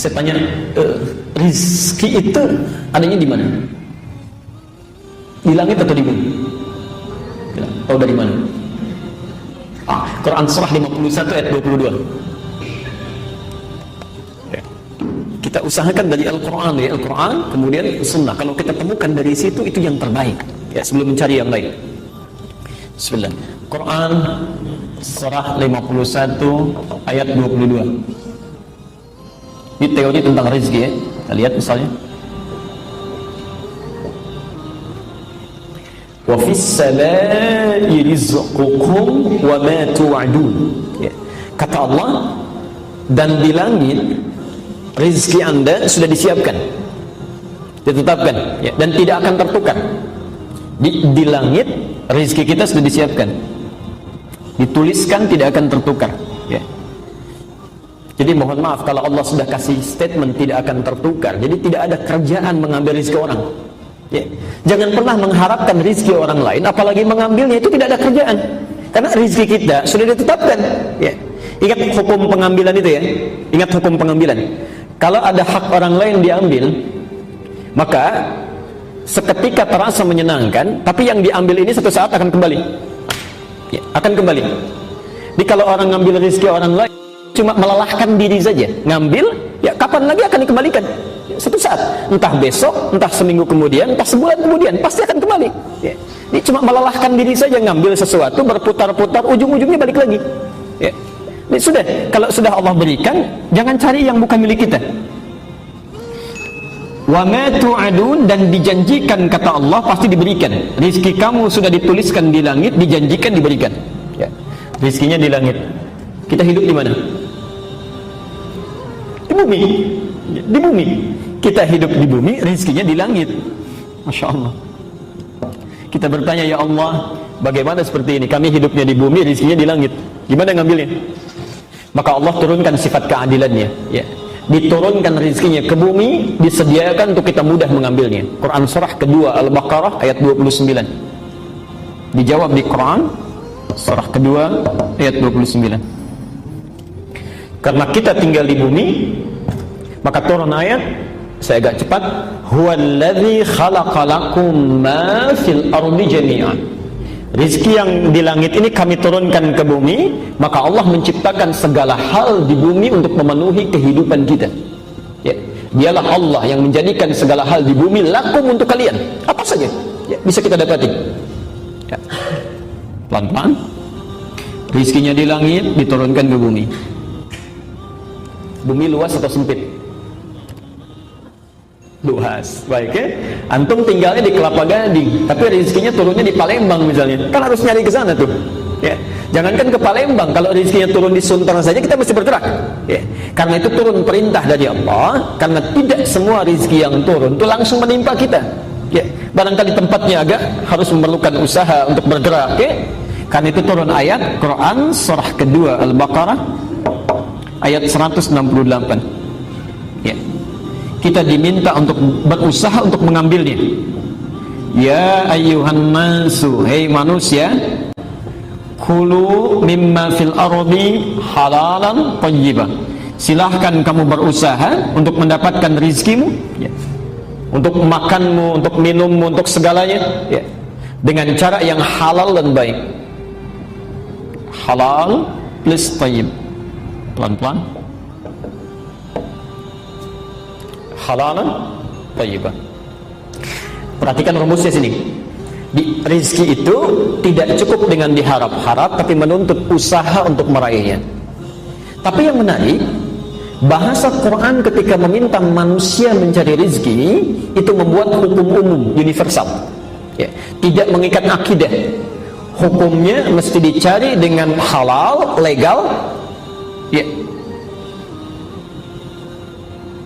Saya tanya, rizki itu adanya di mana? Di langit atau di bumi? Tahu dari mana? Quran surah 51 ayat 22. Kita usahakan dari Al-Quran, ya Al-Quran, kemudian Sunnah. Kalau kita temukan dari situ, itu yang terbaik. Ya, sebelum mencari yang lain. Bismillah. Quran surah 51 ayat 22. Ini teori tentang rezeki ya. Kita lihat misalnya. Wa fis samaa'i rizqukum wa ma tu'adun. Ya. Kata Allah, dan di langit rezeki Anda sudah disiapkan, ditetapkan, ya, dan tidak akan tertukar. Di langit rezeki kita sudah disiapkan, dituliskan, tidak akan tertukar. Ya. Jadi mohon maaf kalau Allah sudah kasih statement tidak akan tertukar. Jadi tidak ada kerjaan mengambil rezeki orang. Ya. Jangan pernah mengharapkan rezeki orang lain, apalagi mengambilnya, itu tidak ada kerjaan. Karena rezeki kita sudah ditetapkan. Ya. Ingat hukum pengambilan itu ya. Ingat hukum pengambilan. Kalau ada hak orang lain diambil, maka seketika terasa menyenangkan, tapi yang diambil ini satu saat akan kembali. Ya, akan kembali. Jadi kalau orang ngambil rezeki orang lain, cuma melelahkan diri saja. Ngambil, ya kapan lagi akan dikembalikan? Ya, satu saat. Entah besok, entah seminggu kemudian, entah sebulan kemudian, pasti akan kembali. Ya. Ini cuma melelahkan diri saja, ngambil sesuatu, berputar-putar, ujung-ujungnya balik lagi. Ya. Ini sudah, kalau sudah Allah berikan, jangan cari yang bukan milik kita. Wa ma tu'adun, dan dijanjikan kata Allah pasti diberikan. Rizki kamu sudah dituliskan di langit, dijanjikan diberikan. Ya. Rizkinya di langit. Kita hidup di mana? Di bumi. Di bumi. Kita hidup di bumi, rizkinya di langit. Masya Allah. Kita bertanya, ya Allah, bagaimana seperti ini? Kami hidupnya di bumi, rizkinya di langit. Gimana ngambilnya? Maka Allah turunkan sifat keadilannya, ya. Diturunkan rezekinya ke bumi, disediakan untuk kita mudah mengambilnya. Quran surah kedua Al-Baqarah ayat 29. Dijawab di Quran surah kedua ayat 29. Karena kita tinggal di bumi, maka turun ayat, saya agak cepat, huwallazi khalaqa lakum ma fil ardi jami'an. Rizki yang di langit ini kami turunkan ke bumi, maka Allah menciptakan segala hal di bumi untuk memenuhi kehidupan kita. Ya, dialah Allah yang menjadikan segala hal di bumi lakum untuk kalian. Apa saja ya, bisa kita dapati. Ya. Pelan-pelan. Rizkinya di langit diturunkan ke bumi. Bumi luas atau sempit? Luas, baik ya. Antum tinggalnya di Kelapa Gading, tapi rezekinya turunnya di Palembang misalnya, kan harus nyari ke sana tuh. Ya, jangankan ke Palembang, kalau rezekinya turun di Sunter saja kita mesti bergerak. Ya, karena itu turun perintah dari Allah, karena tidak semua rezeki yang turun itu langsung menimpa kita. Ya, barangkali tempatnya agak harus memerlukan usaha untuk bergerak. Ya, karena itu turun ayat Quran surah kedua Al-Baqarah ayat 168. Ya. Kita diminta untuk berusaha untuk mengambilnya. Ya ayyuhan nasu, hei manusia, kulu mimma fil ardi halalan thayyiban. Silahkan kamu berusaha untuk mendapatkan rizkimu, ya. Untuk makanmu, untuk minummu, untuk segalanya, ya. Dengan cara yang halal dan baik. Halal plus thayyib. Pelan-pelan. Halalan thayyiban. Perhatikan rumusnya sini. Di rizki itu tidak cukup dengan diharap-harap, tapi menuntut usaha untuk meraihnya. Tapi yang menarik, bahasa Quran ketika meminta manusia mencari rizki itu membuat hukum umum universal, ya. Tidak mengikat akidah. Hukumnya mesti dicari dengan halal, legal, ya.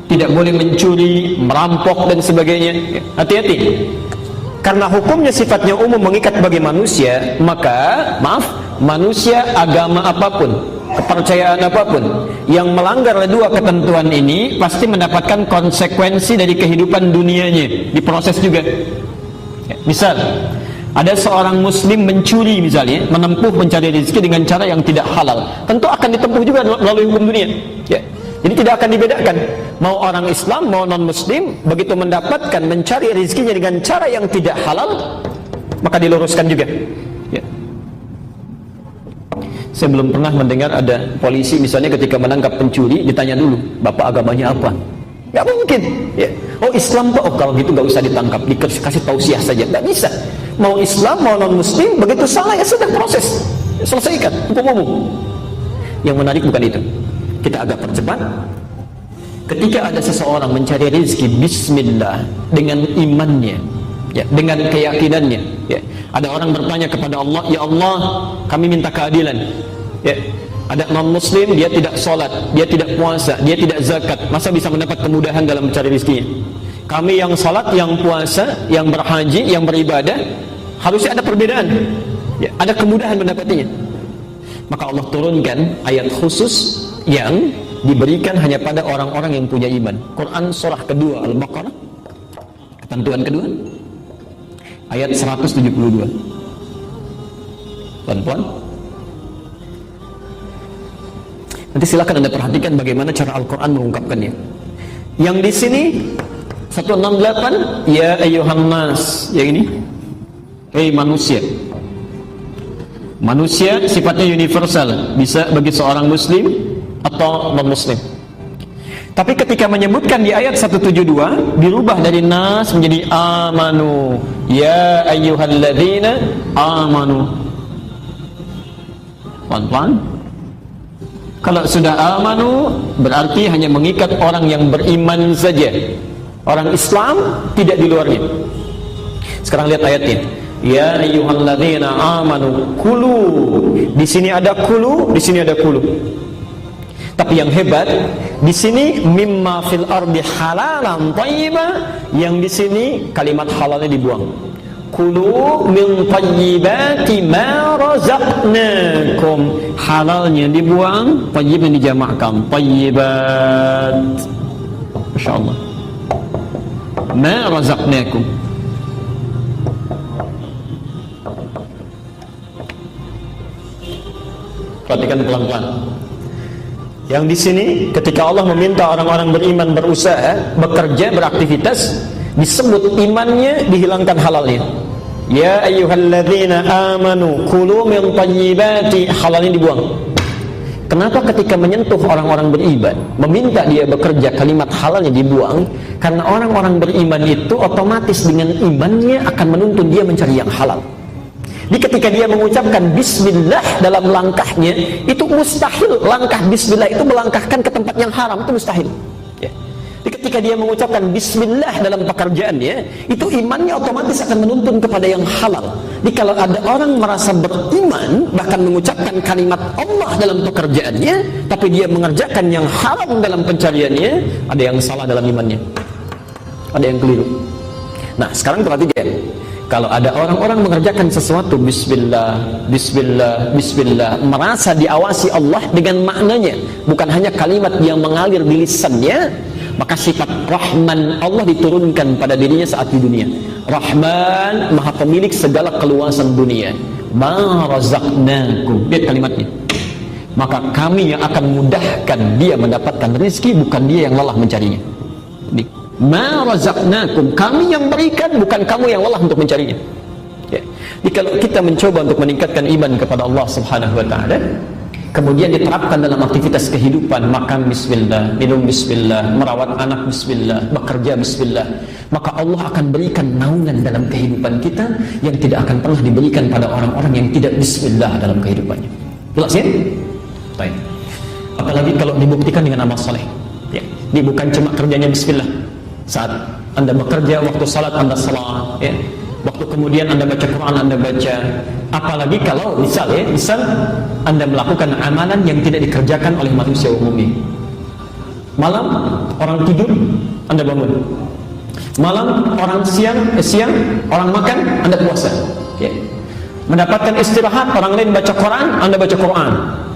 Tidak boleh mencuri, merampok dan sebagainya. Hati-hati. Karena hukumnya sifatnya umum mengikat bagi manusia, maka maaf, manusia agama apapun, kepercayaan apapun yang melanggar dua ketentuan ini pasti mendapatkan konsekuensi dari kehidupan dunianya, diproses juga. Ya, misal ada seorang muslim mencuri misalnya, menempuh mencari rezeki dengan cara yang tidak halal, tentu akan ditempuh juga melalui hukum dunia. Ya. Jadi tidak akan dibedakan. Mau orang Islam, mau non-Muslim, begitu mendapatkan, mencari rezekinya dengan cara yang tidak halal, maka diluruskan juga. Ya. Saya belum pernah mendengar ada polisi misalnya ketika menangkap pencuri ditanya dulu, bapak agamanya apa? Gak mungkin. Ya. Oh Islam Pak, oh kalau gitu gak usah ditangkap, dikasih tausiah saja. Gak bisa. Mau Islam, mau non-Muslim, begitu salah ya sudah proses, selesaikan hukum umum. Yang menarik bukan itu. Kita agak percepat. Ketika ada seseorang mencari rezeki bismillah dengan imannya, ya, dengan keyakinannya, ya. Ada orang bertanya kepada Allah, ya Allah, kami minta keadilan. Ya. Ada non-Muslim, dia tidak sholat, dia tidak puasa, dia tidak zakat, masa bisa mendapat kemudahan dalam mencari rezekinya? Kami yang sholat, yang puasa, yang berhaji, yang beribadah, harusnya ada perbedaan, ya, ada kemudahan mendapatinya. Maka Allah turunkan ayat khusus yang diberikan hanya pada orang-orang yang punya iman. Quran surah kedua Al-Baqarah, ketentuan kedua, ayat 172. Tuan-tuan, nanti silakan Anda perhatikan bagaimana cara Al-Quran mengungkapkannya. Yang di sini 168, ya ayyuhan nas, yang ini, hei manusia. Manusia sifatnya universal, bisa bagi seorang muslim atau non-muslim. Tapi ketika menyebutkan di ayat 172, dirubah dari nas menjadi amanu, ya ayyuhalladzina amanu. Pelan-pelan. Kalau sudah amanu berarti hanya mengikat orang yang beriman saja. Orang Islam tidak di luarnya. Sekarang lihat ayatnya. Ya ayyuhalladzina amanu kulu. Di sini ada kulu, di sini ada kulu. Tapi yang hebat, di sini mimma fil ardi halalan thayyiba, yang di sini kalimat halalnya dibuang. Kulu min thayyibati ma razaqnakum. Halalnya dibuang, thayyibnya dijamakkan. Thayyibat. Masyaallah. Ma razaqnakum. Perhatikan pelan-pelan. Yang di sini ketika Allah meminta orang-orang beriman berusaha, bekerja, beraktivitas, disebut imannya, dihilangkan halalnya. Ya ayyuhalladzina amanu kulu min thayyibati, halalnya dibuang. Kenapa ketika menyentuh orang-orang beriman, meminta dia bekerja, kalimat halalnya dibuang? Karena orang-orang beriman itu otomatis dengan imannya akan menuntun dia mencari yang halal. Jadi ketika dia mengucapkan bismillah dalam langkahnya, itu mustahil langkah bismillah itu melangkahkan ke tempat yang haram, itu mustahil. Ya. Jadi ketika dia mengucapkan bismillah dalam pekerjaannya, itu imannya otomatis akan menuntun kepada yang halal. Jadi kalau ada orang merasa beriman, bahkan mengucapkan kalimat Allah dalam pekerjaannya, tapi dia mengerjakan yang haram dalam pencariannya, ada yang salah dalam imannya. Ada yang keliru. Nah, sekarang perhatikan. Kalau ada orang-orang mengerjakan sesuatu bismillah, bismillah, bismillah, merasa diawasi Allah dengan maknanya, bukan hanya kalimat yang mengalir di lisannya, maka sifat Rahman Allah diturunkan pada dirinya saat di dunia. Rahman, maha pemilik segala keluasan dunia. Ma razaqnakum. Lihat kalimatnya. Maka kami yang akan mudahkan dia mendapatkan rezeki, bukan dia yang lelah mencarinya. Ma razaqnakum, kami yang berikan, bukan kamu yang lelah untuk mencarinya. Ya. Jadi kalau kita mencoba untuk meningkatkan iman kepada Allah Subhanahu wa taala, kemudian diterapkan dalam aktivitas kehidupan, makan bismillah, minum bismillah, merawat anak bismillah, bekerja bismillah, maka Allah akan berikan naungan dalam kehidupan kita yang tidak akan pernah diberikan pada orang-orang yang tidak bismillah dalam kehidupannya. Jelas ya? Baik. Apalagi kalau dibuktikan dengan amal saleh. Ya. Ini bukan cuma kerjanya bismillah. Saat Anda bekerja, waktu salat Anda salat, ya. Waktu kemudian Anda baca Quran, Anda baca. Apalagi kalau misal Anda melakukan amalan yang tidak dikerjakan oleh manusia umumnya. Malam orang tidur, Anda bangun. Malam orang siang orang makan, Anda puasa. Ya. Mendapatkan istirahat, orang lain baca Quran, Anda baca Quran.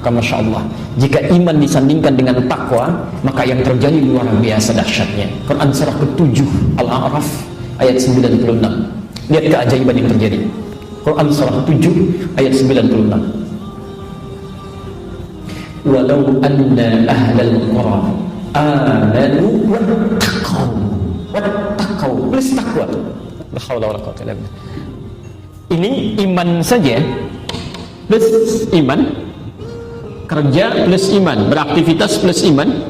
Masya Allah. Jika iman disandingkan dengan takwa, maka yang terjadi luar biasa dahsyatnya. Quran surah ke-7 Al-A'raf ayat 96. Lihat keajaiban yang terjadi. Quran surah 7 ayat 96. Walau anna ahlal qura amanu wattaqau plus takwa. La haula wala quwwata illa billah. Ini iman saja plus iman, kerja plus iman, beraktivitas plus iman,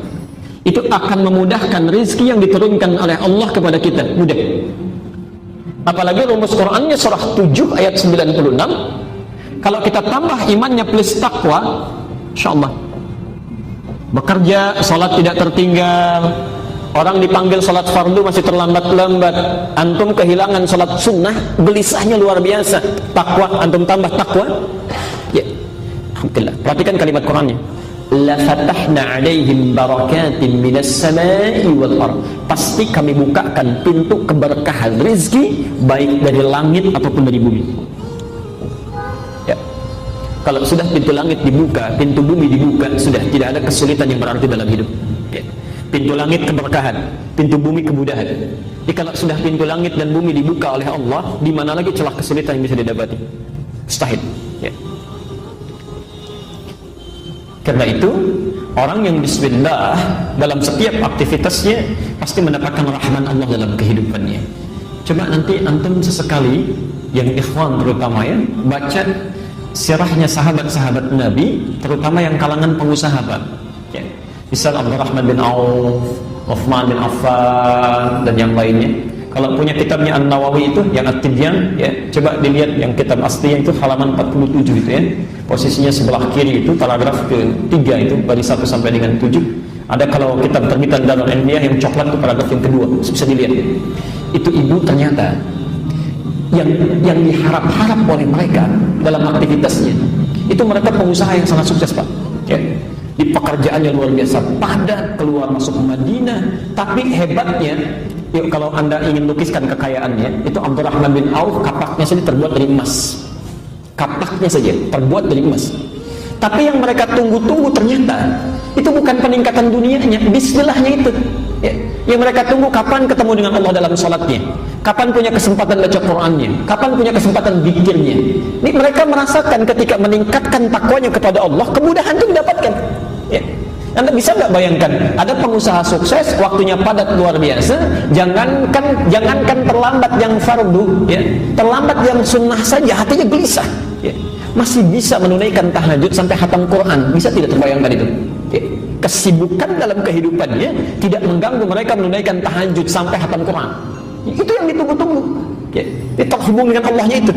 itu akan memudahkan rezeki yang diturunkan oleh Allah kepada kita, mudah. Apalagi rumus Qur'annya surah 7 ayat 96, kalau kita tambah imannya plus takwa, insyaallah bekerja, salat tidak tertinggal. Orang dipanggil salat fardu masih terlambat-lambat, antum kehilangan salat sunnah, gelisahnya luar biasa. Takwa, antum tambah takwa, ya, alhamdulillah. Perhatikan kalimat Qur'annya, la fatahna alaihim barakatin minas samai wal ard. Pasti kami bukakan pintu keberkahan rezeki, baik dari langit ataupun dari bumi. Ya, kalau sudah pintu langit dibuka, pintu bumi dibuka, sudah tidak ada kesulitan yang berarti dalam hidup. Ya. Pintu langit keberkahan, pintu bumi kemudahan. Jadi kalau sudah pintu langit dan bumi dibuka oleh Allah, di mana lagi celah kesulitan yang bisa didapati? Mustahil. Ya. Karena itu, orang yang bismillah dalam setiap aktivitasnya pasti mendapatkan rahman Allah dalam kehidupannya. Coba nanti antum sesekali, yang ikhwan terutama ya, baca sirahnya sahabat-sahabat Nabi, terutama yang kalangan pengusaha, Pak. Ya. Misal Abdurrahman bin Auf, Uthman bin Affan, dan yang lainnya. Kalau punya kitabnya An-Nawawi itu, yang At-Tibyan, ya, coba dilihat yang kitab aslinya itu halaman 47 itu ya. Posisinya sebelah kiri itu, paragraf ke-3 itu, dari 1 sampai dengan 7. Ada kalau kitab terbitan Darul Ilmiah yang coklat itu paragraf yang kedua, bisa dilihat. Itu ibu ternyata yang diharap-harap oleh mereka dalam aktivitasnya, itu mereka pengusaha yang sangat sukses, Pak. Ya. Di pekerjaannya luar biasa, padat, keluar masuk Madinah. Tapi hebatnya, yuk, kalau anda ingin lukiskan kekayaannya, itu Abdurrahman bin Auf kapaknya saja terbuat dari emas. Kapaknya saja terbuat dari emas. Tapi yang mereka tunggu-tunggu ternyata itu bukan peningkatan dunianya, bismillahnya itu. Ya. Yang mereka tunggu kapan ketemu dengan Allah dalam sholatnya, kapan punya kesempatan baca Qur'annya, kapan punya kesempatan zikirnya. Ini mereka merasakan ketika meningkatkan takwanya kepada Allah, kemudahan itu didapatkan. Ya. Anda bisa nggak bayangkan, ada pengusaha sukses, waktunya padat luar biasa, jangankan terlambat yang fardu, ya, terlambat yang sunnah saja hatinya gelisah. Ya. Masih bisa menunaikan tahajud sampai khatam Quran, bisa tidak terbayangkan itu? Ya. Kesibukan dalam kehidupannya tidak mengganggu mereka menunaikan tahajud sampai khatam Quran. Itu yang ditunggu-tunggu. Ya. Terhubung dengan Allahnya itu.